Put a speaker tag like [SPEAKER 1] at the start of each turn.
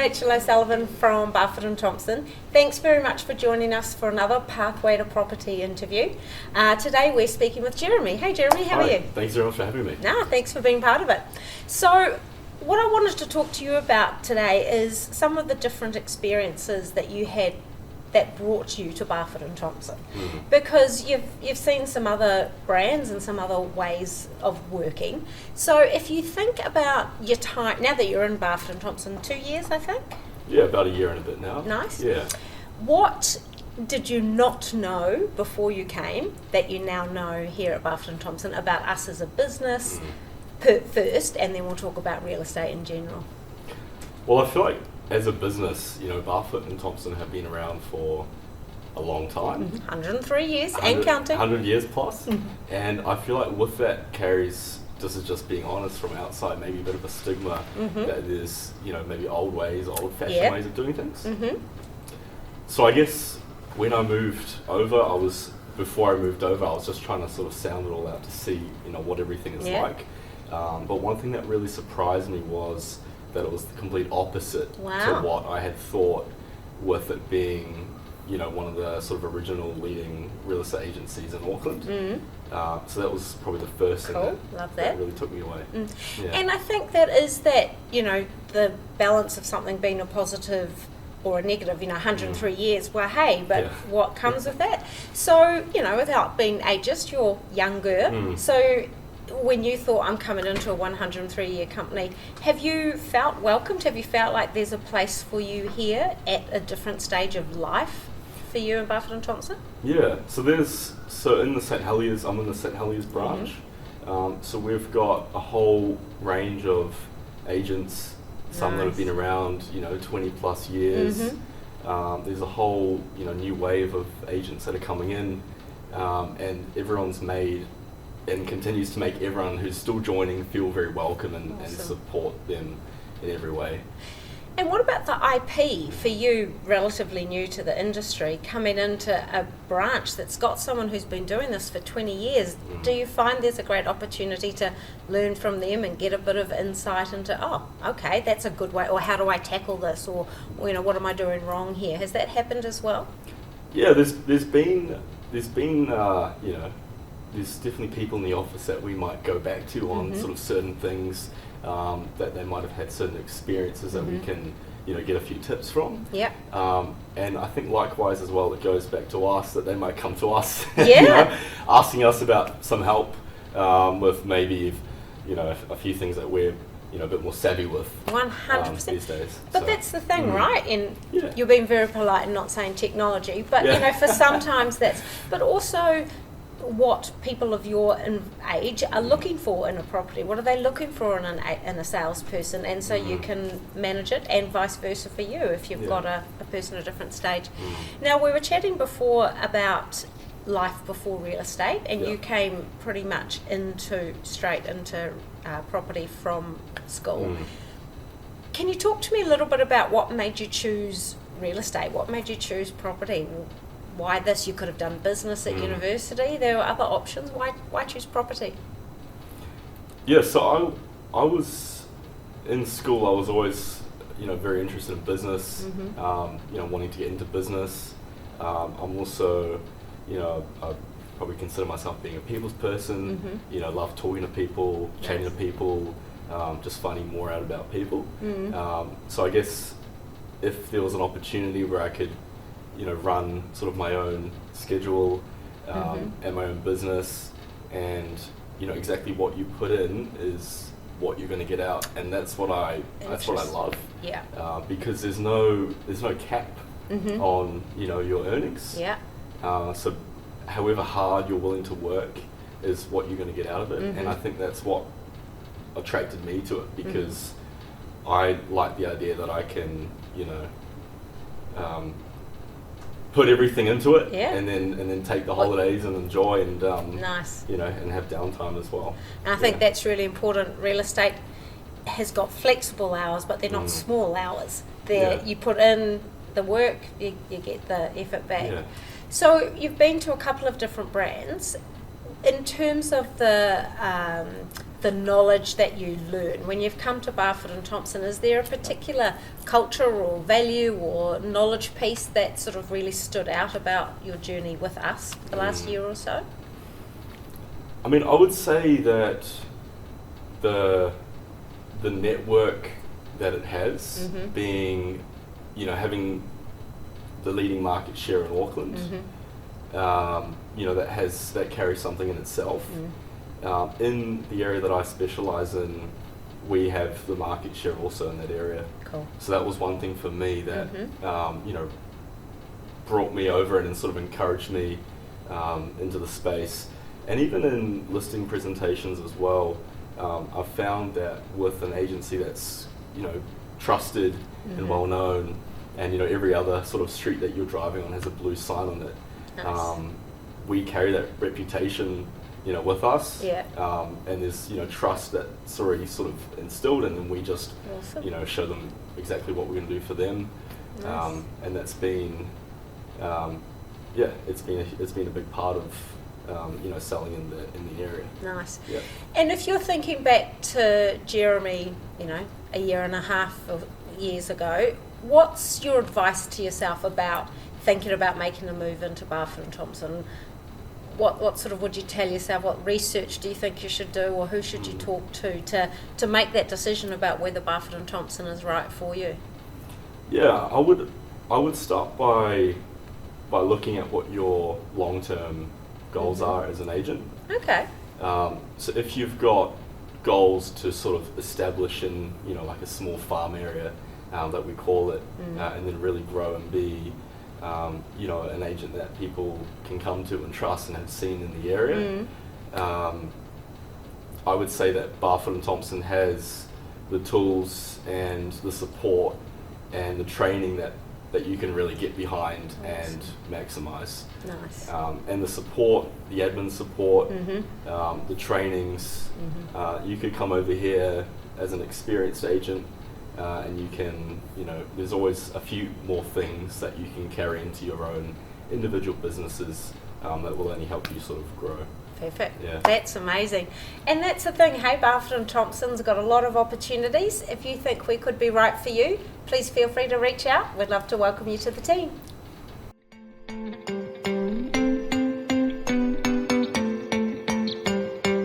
[SPEAKER 1] Rachel O'Sullivan from Barfoot and Thompson. Thanks very much for joining us for another Pathway to Property interview. Today we're speaking with Jeremy. Hey Jeremy, how are you?
[SPEAKER 2] Thanks very much for having me.
[SPEAKER 1] No, thanks for being part of it. So, what I wanted to talk to you about today is some of the different experiences that you had that brought you to Barfoot and Thompson, because you've seen some other brands and some other ways of working. So if you think about your time now that you're in Barfoot and Thompson, 2 years I think.
[SPEAKER 2] Yeah, about a year and a bit now.
[SPEAKER 1] Nice.
[SPEAKER 2] Yeah.
[SPEAKER 1] What did you not know before you came that you now know here at Barfoot and Thompson about us as a business first, and then we'll talk about real estate in general?
[SPEAKER 2] Well, I feel like as a business, Barfoot and Thompson have been around for a long time.
[SPEAKER 1] 103 years and counting.
[SPEAKER 2] 100 years plus. And I feel like with that carries, this is just being honest from outside, maybe a bit of a stigma that there's, maybe old ways, old-fashioned ways of doing things. So I guess when I moved over, before I moved over, I was just trying to sort of sound it all out to see, what everything is like. But one thing that really surprised me was that it was the complete opposite to what I had thought, with it being, one of the sort of original leading real estate agencies in Auckland. So that was probably the first thing that really took me away. Yeah.
[SPEAKER 1] And I think that is that, the balance of something being a positive or a negative, 103 years, well, hey, but what comes with that? So, without being ageist, you're younger, so when you thought, I'm coming into a 103-year company, have you felt welcomed? Have you felt like there's a place for you here at a different stage of life for you in Barfoot and Thompson?
[SPEAKER 2] Yeah, so in the St Heliers, I'm in the St Heliers branch. So we've got a whole range of agents, some that have been around, 20 plus years. There's a whole, new wave of agents that are coming in, and everyone's made and continues to make everyone who's still joining feel very welcome and support them in every way.
[SPEAKER 1] And what about the IP for you, relatively new to the industry, coming into a branch that's got someone who's been doing this for 20 years? Do you find there's a great opportunity to learn from them and get a bit of insight into, okay, that's a good way, or how do I tackle this, or what am I doing wrong here? Has that happened as well?
[SPEAKER 2] Yeah, there's been there's definitely people in the office that we might go back to on sort of certain things, that they might have had certain experiences that we can, get a few tips from.
[SPEAKER 1] Yeah.
[SPEAKER 2] And I think likewise as well, it goes back to us, that they might come to us, asking us about some help with maybe, a few things that we're, a bit more savvy with
[SPEAKER 1] 100%
[SPEAKER 2] these days.
[SPEAKER 1] But that's the thing, right? And you're being very polite and not saying technology, but for sometimes that's, but also what people of your age are looking for in a property. What are they looking for in a salesperson? And so you can manage it, and vice versa for you if you've got a person at a different stage. Now, we were chatting before about life before real estate, and you came pretty much straight into property from school. Can you talk to me a little bit about what made you choose real estate? What made you choose property? Why this? You could have done business at university. There were other options. Why choose property?
[SPEAKER 2] Yeah, so I was in school. I was always, very interested in business. Wanting to get into business. I'm also, I probably consider myself being a people's person. Love talking to people, chatting to people, just finding more out about people. So I guess if there was an opportunity where I could, run sort of my own schedule and my own business, and exactly what you put in is what you're going to get out, and that's what I love.
[SPEAKER 1] Yeah.
[SPEAKER 2] Because there's no cap on your earnings.
[SPEAKER 1] Yeah.
[SPEAKER 2] So however hard you're willing to work is what you're going to get out of it, and I think that's what attracted me to it, because I like the idea that I can put everything into it, and then take the holidays and enjoy, and
[SPEAKER 1] nice,
[SPEAKER 2] and have downtime as well.
[SPEAKER 1] And I think that's really important. Real estate has got flexible hours, but they're not small hours. You put in the work, you get the effort back. So you've been to a couple of different brands. In terms of the the knowledge that you learn when you've come to Barfoot and Thompson? Is there a particular culture or value or knowledge piece that sort of really stood out about your journey with us for the last year or so?
[SPEAKER 2] I mean, I would say that the network that it has, being, having the leading market share in Auckland, that carries something in itself. In the area that I specialise in, we have the market share also in that area.
[SPEAKER 1] Cool.
[SPEAKER 2] So that was one thing for me that brought me over and sort of encouraged me into the space. And even in listing presentations as well, I've found that with an agency that's trusted and well known, and every other sort of street that you're driving on has a blue sign on it.
[SPEAKER 1] Nice.
[SPEAKER 2] We carry that reputation, with us.
[SPEAKER 1] Yeah.
[SPEAKER 2] And there's trust that's already sort of instilled, and then we just
[SPEAKER 1] Awesome.
[SPEAKER 2] show them exactly what we're going to do for them.
[SPEAKER 1] Nice.
[SPEAKER 2] And that's been it's been a big part of selling in the area.
[SPEAKER 1] Nice.
[SPEAKER 2] Yeah.
[SPEAKER 1] And if you're thinking back to Jeremy, a year and a half of years ago, what's your advice to yourself about thinking about making a move into Barfoot and Thompson? What sort of would you tell yourself? What research do you think you should do, or who should you talk to make that decision about whether Barfoot and Thompson is right for you?
[SPEAKER 2] Yeah, I would start by looking at what your long-term goals are as an agent.
[SPEAKER 1] Okay.
[SPEAKER 2] So if you've got goals to sort of establish in like a small farm area that we call it, and then really grow and be an agent that people can come to and trust and have seen in the area, I would say that Barfoot and Thompson has the tools and the support and the training that you can really get behind and maximise.
[SPEAKER 1] Nice.
[SPEAKER 2] And the support, the admin support, the trainings, you could come over here as an experienced agent, and you can, there's always a few more things that you can carry into your own individual businesses that will only help you sort of grow.
[SPEAKER 1] Perfect.
[SPEAKER 2] Yeah.
[SPEAKER 1] That's amazing. And that's the thing, hey, Barfoot and Thompson's got a lot of opportunities. If you think we could be right for you, please feel free to reach out. We'd love to welcome you to the team.